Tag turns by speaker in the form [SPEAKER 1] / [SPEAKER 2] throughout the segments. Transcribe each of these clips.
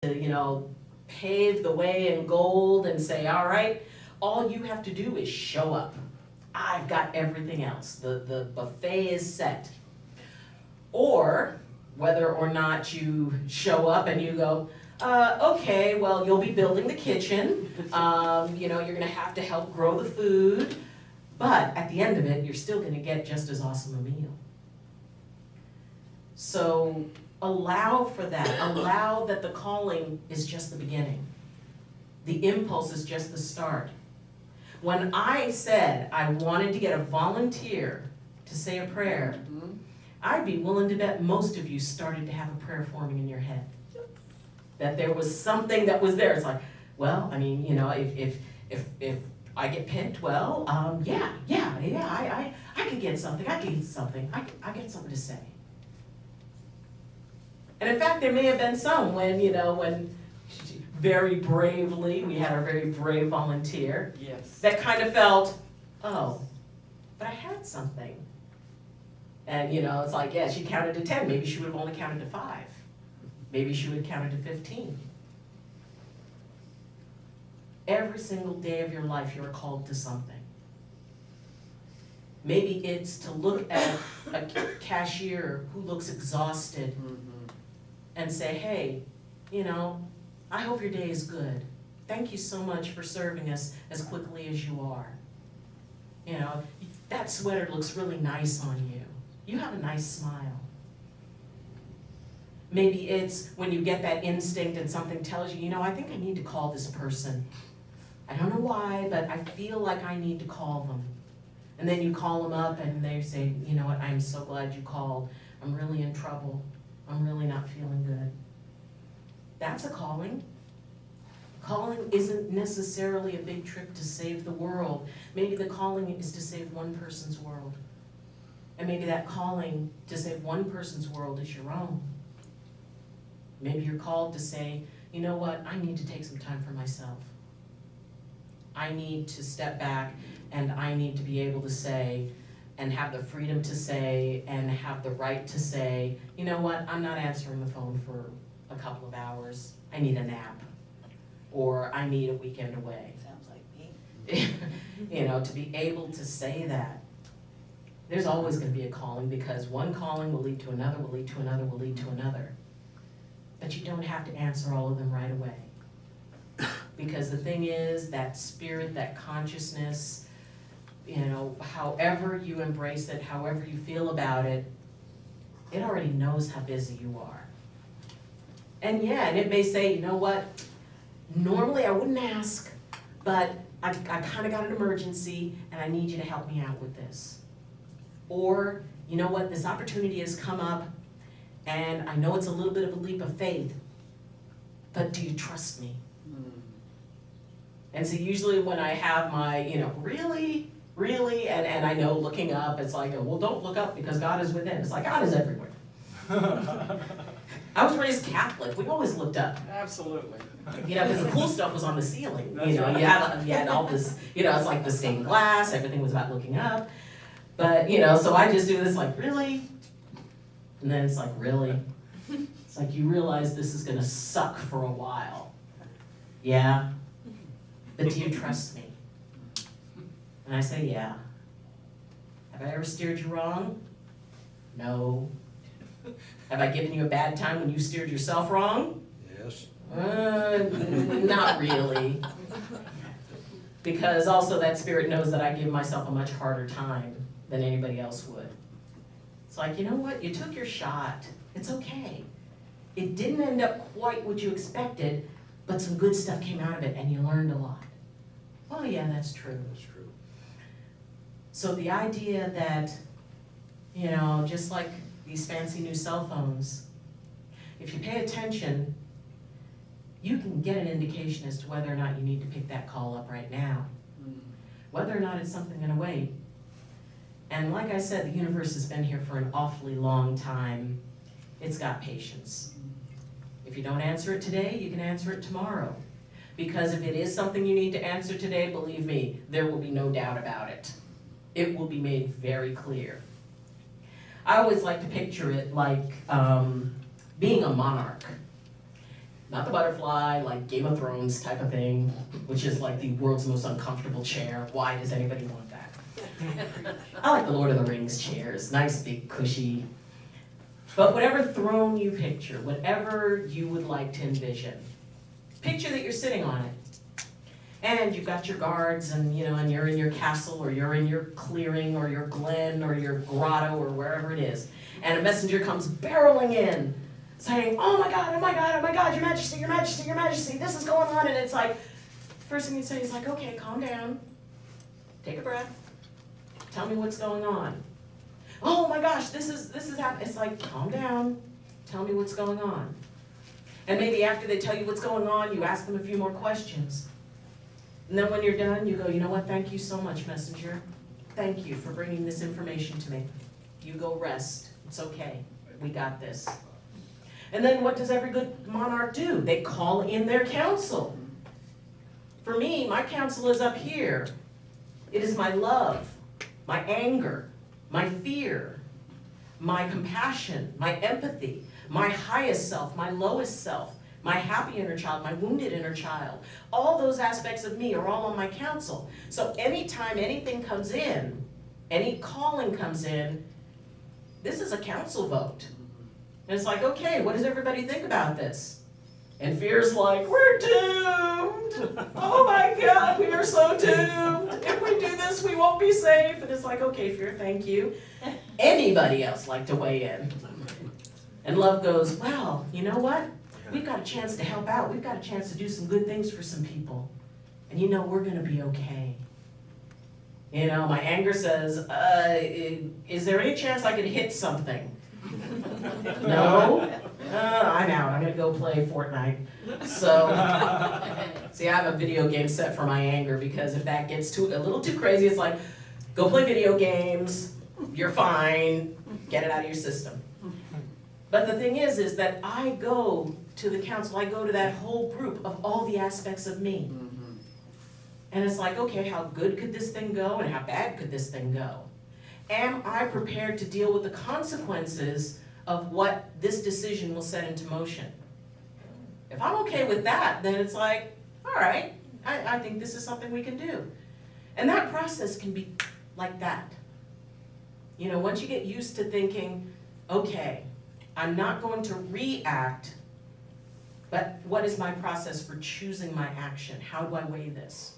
[SPEAKER 1] to, pave the way in gold and say, all right, all you have to do is show up. I've got everything else. The buffet is set. Or whether or not you show up and you go, okay, well, you'll be building the kitchen. You're gonna have to help grow the food. But at the end of it, you're still gonna get just as awesome a meal. So allow for that. Allow that the calling is just the beginning. The impulse is just the start. When I said I wanted to get a volunteer to say a prayer, I'd be willing to bet most of you started to have a prayer forming in your head. That there was something that was there. It's like, well, if I get picked, well, I could get something. I get something to say. And in fact, there may have been some when very bravely, we had our very brave volunteer.
[SPEAKER 2] Yes.
[SPEAKER 1] That kind of felt, oh, but I had something. And it's like, yeah, she counted to 10. Maybe she would have only counted to 5. Maybe she would have counted to 15. Every single day of your life, you're called to something. Maybe it's to look at a cashier who looks exhausted and say, hey, I hope your day is good. Thank you so much for serving us as quickly as you are. That sweater looks really nice on you. You have a nice smile. Maybe it's when you get that instinct and something tells you, I think I need to call this person. I don't know why, but I feel like I need to call them. And then you call them up and they say, you know what, I'm so glad you called. I'm really in trouble. I'm really not feeling good. That's a calling. Calling isn't necessarily a big trip to save the world. Maybe the calling is to save one person's world. And maybe that calling to save one person's world is your own. Maybe you're called to say, you know what, I need to take some time for myself. I need to step back and I need to be able to say and have the freedom to say and have the right to say, you know what, I'm not answering the phone for a couple of hours. I need a nap. Or I need a weekend away.
[SPEAKER 2] Sounds like me.
[SPEAKER 1] To be able to say that. There's always going to be a calling because one calling will lead to another, will lead to another, will lead to another. But you don't have to answer all of them right away. Because the thing is, that spirit, that consciousness, however you embrace it, however you feel about it, it already knows how busy you are. And and it may say, you know what, normally I wouldn't ask, but I kind of got an emergency and I need you to help me out with this. Or, you know what, this opportunity has come up and I know it's a little bit of a leap of faith, but do you trust me? And so usually when I have my, really, and I know looking up, it's like, well, don't look up because God is within. It's like, God is everywhere. I was raised Catholic. We always looked up.
[SPEAKER 2] Absolutely.
[SPEAKER 1] Because the cool stuff was on the ceiling.
[SPEAKER 2] That's right.
[SPEAKER 1] You had all this, it's like the stained glass, everything was about looking up. But, so I just do this like, really? And then it's like, really? It's like you realize this is gonna suck for a while. Yeah? But do you trust me? And I say, yeah. Have I ever steered you wrong? No. Have I given you a bad time when you steered yourself wrong?
[SPEAKER 3] Yes.
[SPEAKER 1] Not really. Because also that spirit knows that I give myself a much harder time than anybody else would. It's like, you know what? You took your shot. It's okay. It didn't end up quite what you expected, but some good stuff came out of it and you learned a lot. Oh yeah, that's true.
[SPEAKER 3] That's true.
[SPEAKER 1] So the idea that, just like these fancy new cell phones, if you pay attention, you can get an indication as to whether or not you need to pick that call up right now. Whether or not it's something gonna wait. And like I said, the universe has been here for an awfully long time. It's got patience. If you don't answer it today, you can answer it tomorrow. Because if it is something you need to answer today, believe me, there will be no doubt about it. It will be made very clear. I always like to picture it like being a monarch. Not the butterfly, like Game of Thrones type of thing, which is like the world's most uncomfortable chair. Why does anybody want that? I like the Lord of the Rings chairs, nice, big, cushy. But whatever throne you picture, whatever you would like to envision, picture that you're sitting on it. And you've got your guards and, and you're in your castle or you're in your clearing or your glen or your grotto or wherever it is. And a messenger comes barreling in saying, oh my God, oh my God, oh my God, your majesty, your majesty, your majesty, this is going on. And it's like, first thing you say is like, okay, calm down, take a breath, tell me what's going on. Oh my gosh, this is happening. It's like, calm down, tell me what's going on. And maybe after they tell you what's going on, you ask them a few more questions. And then when you're done, you go, you know what, thank you so much, messenger. Thank you for bringing this information to me. You go rest, it's okay, we got this. And then what does every good monarch do? They call in their council. For me, my council is up here. It is my love, my anger, my fear, my compassion, my empathy, my highest self, my lowest self, my happy inner child, my wounded inner child. All those aspects of me are all on my council. So anytime anything comes in, any calling comes in, this is a council vote. And it's like, okay, what does everybody think about this? And fear's like, we're doomed. Oh my God, we are so doomed. If we do this, we won't be safe. And it's like, okay, fear, thank you. Anybody else like to weigh in? And love goes, well, you know what? We've got a chance to help out. We've got a chance to do some good things for some people. And we're gonna be okay. My anger says, is there any chance I could hit something? No? I'm out. I'm gonna go play Fortnite. So, see, I have a video game set for my anger because if that gets a little too crazy, it's like, go play video games, you're fine, get it out of your system. But the thing is that I go to the council, I go to that whole group of all the aspects of me. And it's like, okay, how good could this thing go and how bad could this thing go? Am I prepared to deal with the consequences of what this decision will set into motion? If I'm okay with that, then it's like, all right, I think this is something we can do. And that process can be like that. Once you get used to thinking, okay, I'm not going to react, but what is my process for choosing my action? How do I weigh this?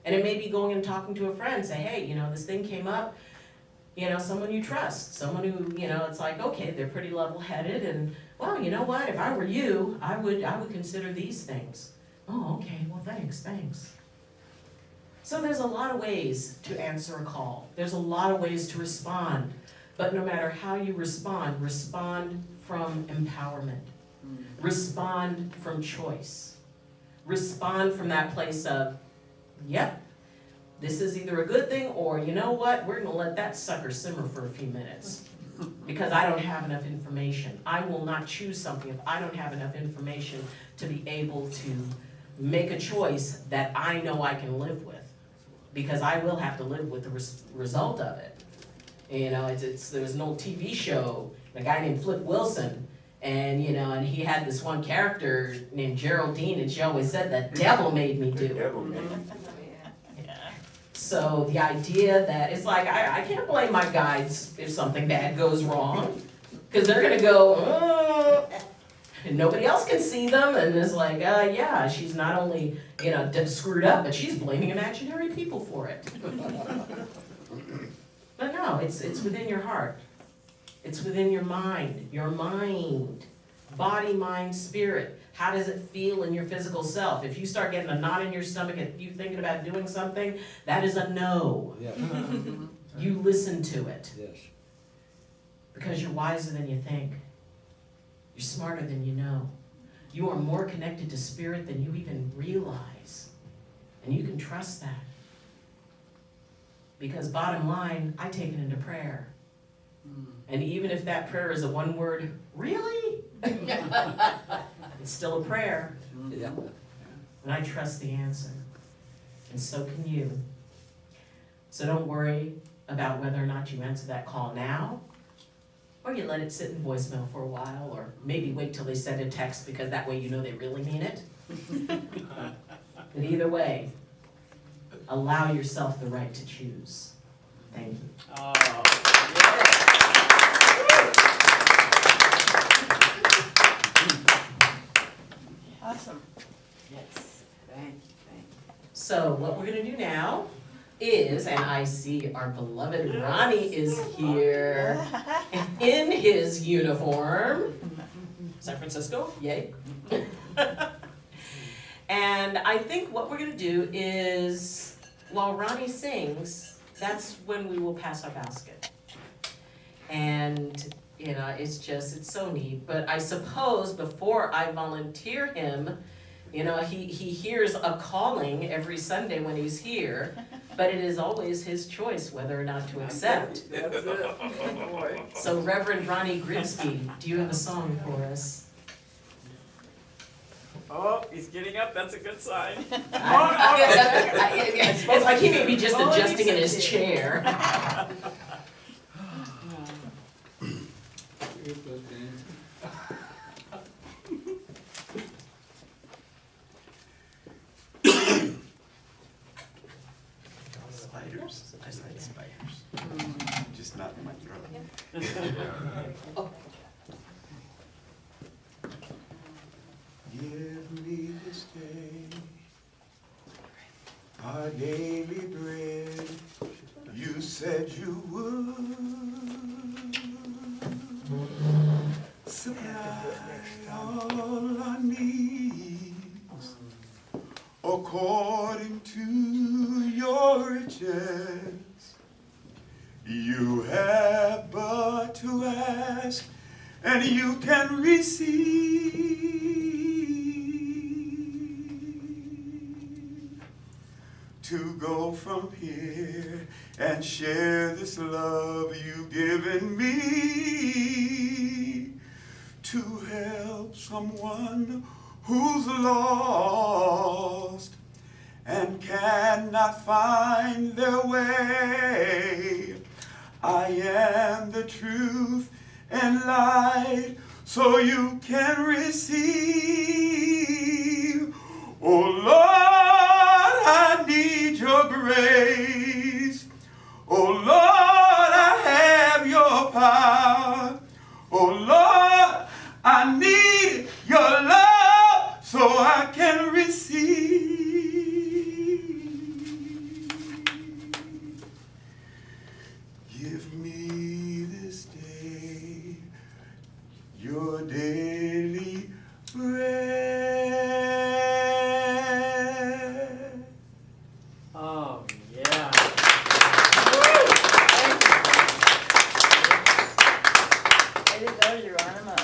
[SPEAKER 1] And it may be going and talking to a friend, say, hey, this thing came up, someone you trust, someone who, it's like, okay, they're pretty level-headed, and, well, you know what, if I were you, I would consider these things. Oh, okay, well, thanks. So there's a lot of ways to answer a call. There's a lot of ways to respond. But no matter how you respond from empowerment. Respond from choice. Respond from that place of, yep, this is either a good thing or, you know what, we're gonna let that sucker simmer for a few minutes because I don't have enough information. I will not choose something if I don't have enough information to be able to make a choice that I know I can live with, because I will have to live with the result of it. There was an old TV show, a guy named Flip Wilson, and and he had this one character named Geraldine, and she always said, the devil made me do it. So the idea that it's like, I can't blame my guides if something bad goes wrong, because they're gonna go, and nobody else can see them, and it's like, yeah, she's not only, screwed up, but she's blaming imaginary people for it. But no, it's within your heart. It's within your mind, body, mind, spirit. How does it feel in your physical self? If you start getting a knot in your stomach and you thinking about doing something, that is a no.
[SPEAKER 3] Yeah.
[SPEAKER 1] You listen to it.
[SPEAKER 3] Yes.
[SPEAKER 1] Because you're wiser than you think. You're smarter than you know. You are more connected to spirit than you even realize. And you can trust that. Because bottom line, I take it into prayer. And even if that prayer is a one word, really? It's still a prayer.
[SPEAKER 3] Yeah.
[SPEAKER 1] And I trust the answer. And so can you. So don't worry about whether or not you answer that call now, Or you let it sit in voicemail for a while, or maybe wait till they send a text, because that way you know they really mean it. But either way, allow yourself the right to choose. Thank you.
[SPEAKER 2] Oh,
[SPEAKER 3] Awesome.
[SPEAKER 2] yes, thank you.
[SPEAKER 1] So what we're gonna do now is, and I see our beloved Ronnie is here in his uniform. San Francisco, yay. And I think what we're gonna do is, while Ronnie sings, that's when we will pass our basket. And, you know, it's so neat, but I suppose before I volunteer him, you know, he hears a calling every Sunday when he's here, but it is always his choice whether or not to accept.
[SPEAKER 2] That's it. Oh, boy.
[SPEAKER 1] So Reverend Ronnie Grigsby, do you have a song for us?
[SPEAKER 2] Oh, he's getting up, that's a good sign.
[SPEAKER 1] It's like he may be just adjusting in his chair.
[SPEAKER 4] Spiders. I like spiders. Just not in my throat. Give me this day our daily bread. You said you would supply all our needs according to your riches. You have but to ask, and you can receive. To go from here and share this love you've given me, to help someone who's lost and cannot find their way. I am the truth and light, so you can receive. Oh Lord, I need your grace. Oh Lord, I have your power. Oh Lord, I need your love so I can receive. Give me this day your daily bread.
[SPEAKER 2] Oh, yeah.
[SPEAKER 3] Way to go, Geronimo.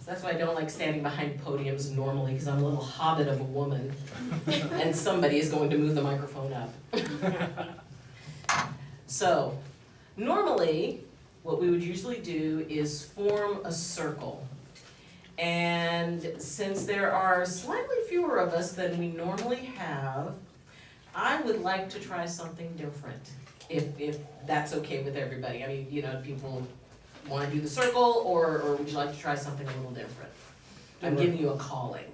[SPEAKER 1] That's why I don't like standing behind podiums normally, because I'm a little hobbit of a woman, and somebody is going to move the microphone up. So, normally, what we would usually do is form a circle. And since there are slightly fewer of us than we normally have, I would like to try something different, if that's okay with everybody. I mean, you know, people want to do the circle, or would you like to try something a little different? I'm giving you a calling.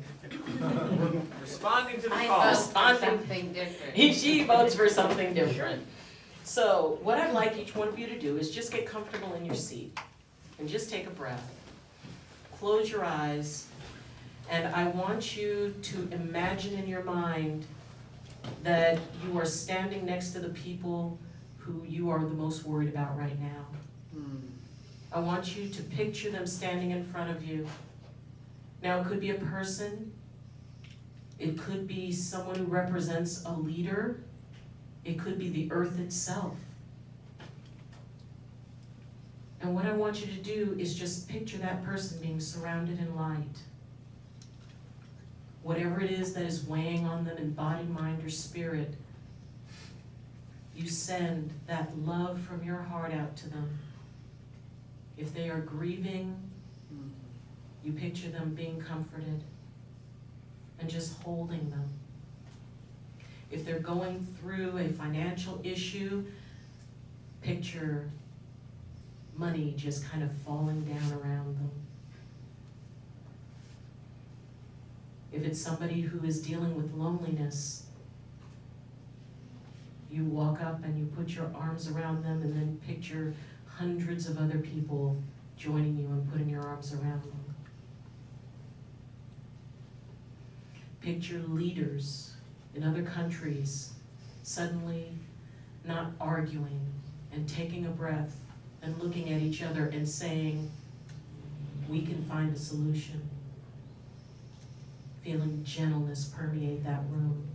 [SPEAKER 2] Responding to the
[SPEAKER 1] I'm
[SPEAKER 2] call.
[SPEAKER 1] responding.
[SPEAKER 5] Something different.
[SPEAKER 1] She votes for something different. So what I'd like each one of you to do is just get comfortable in your seat and just take a breath. Close your eyes, and I want you to imagine in your mind that you are standing next to the people who you are the most worried about right now. I want you to picture them standing in front of you. Now, it could be a person, it could be someone who represents a leader, it could be the earth itself. And what I want you to do is just picture that person being surrounded in light. Whatever it is that is weighing on them in body, mind, or spirit, you send that love from your heart out to them. If they are grieving,
[SPEAKER 2] Mm.
[SPEAKER 1] you picture them being comforted and just holding them. If they're going through a financial issue, picture money just kind of falling down around them. If it's somebody who is dealing with loneliness, you walk up and you put your arms around them and then picture hundreds of other people joining you and putting your arms around them. Picture leaders in other countries suddenly not arguing and taking a breath and looking at each other and saying, we can find a solution. Feeling gentleness permeate that room.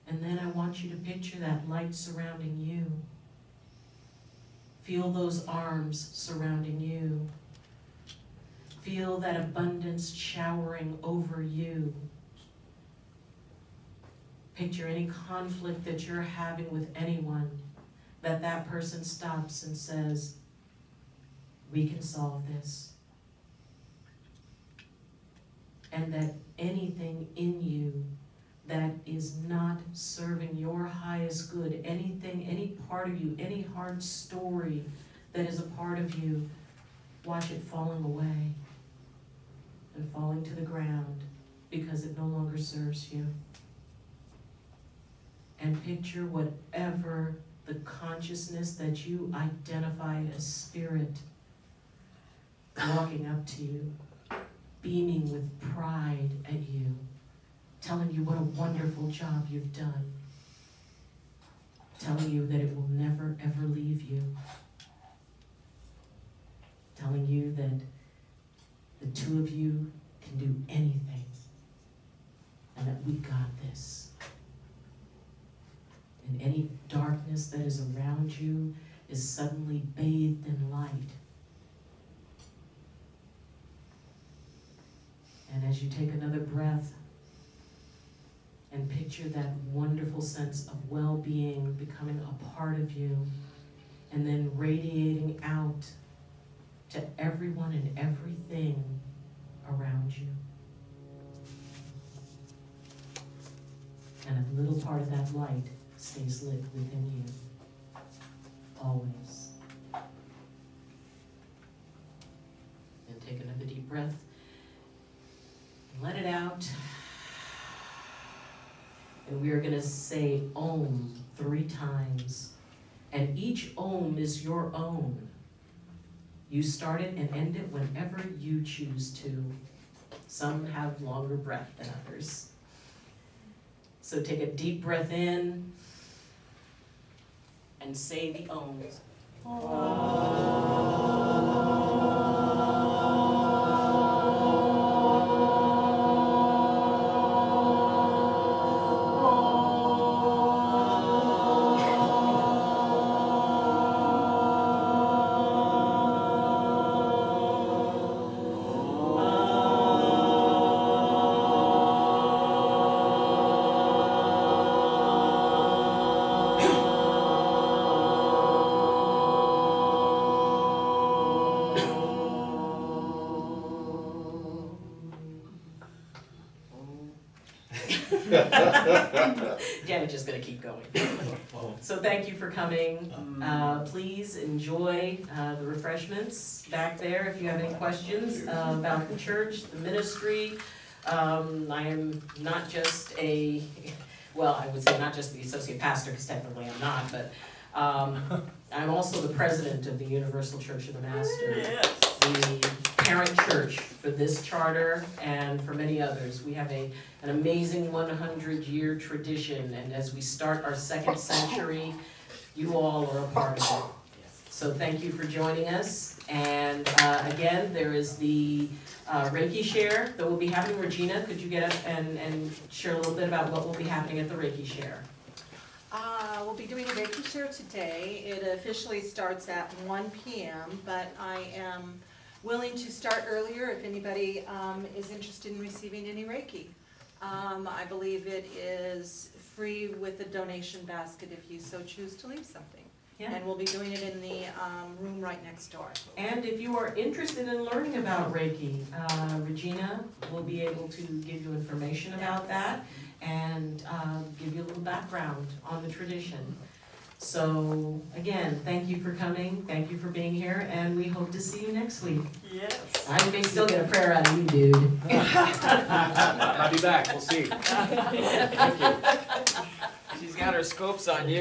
[SPEAKER 1] And then I want you to picture that light surrounding you. Feel those arms surrounding you. Feel that abundance showering over you. Picture any conflict that you're having with anyone, that person stops and says, we can solve this. And that anything in you that is not serving your highest good, anything, any part of you, any hard story that is a part of you, watch it falling away and falling to the ground because it no longer serves you. And picture whatever the consciousness that you identify as spirit walking up to you, beaming with pride at you, telling you what a wonderful job you've done, telling you that it will never ever leave you, telling you that the two of you can do anything and that we got this. And any darkness that is around you is suddenly bathed in light. And as you take another breath and picture that wonderful sense of well-being becoming a part of you and then radiating out to everyone and everything around you. And a little part of that light stays lit within you, always. And take another deep breath. Let it out. And we are going to say Om 3 times. And each Om is your own. You start it and end it whenever you choose to. Some have longer breath than others. So take a deep breath in and say the Oms. Janet's just going to keep going. So thank you for coming. Please enjoy the refreshments back there. If you have any questions about the church, the ministry, I am not just a, well, I would say not just the associate pastor, because technically I'm not, but I'm also the president of the Universal Church of the Master.
[SPEAKER 2] Yes.
[SPEAKER 1] The parent church for this charter and for many others. We have an amazing 100-year tradition, and as we start our 2nd century, you all are a part of it. So thank you for joining us. And again, there is the Reiki share that we'll be having. Regina, could you get up and share a little bit about what will be happening at the Reiki share?
[SPEAKER 5] We'll be doing a Reiki share today. It officially starts at 1 p.m., but I am willing to start earlier if anybody is interested in receiving any Reiki. I believe it is free with a donation basket if you so choose to leave something.
[SPEAKER 1] Yeah.
[SPEAKER 5] And we'll be doing it in the room right next door.
[SPEAKER 1] And if you are interested in learning about Reiki, Regina will be able to give you information about that and give you a little background on the tradition. So again, thank you for coming, thank you for being here, and we hope to see you next week.
[SPEAKER 2] Yes.
[SPEAKER 1] I may still get a prayer out of you, dude.
[SPEAKER 6] I'll be back, we'll see.
[SPEAKER 2] She's got her scopes on you.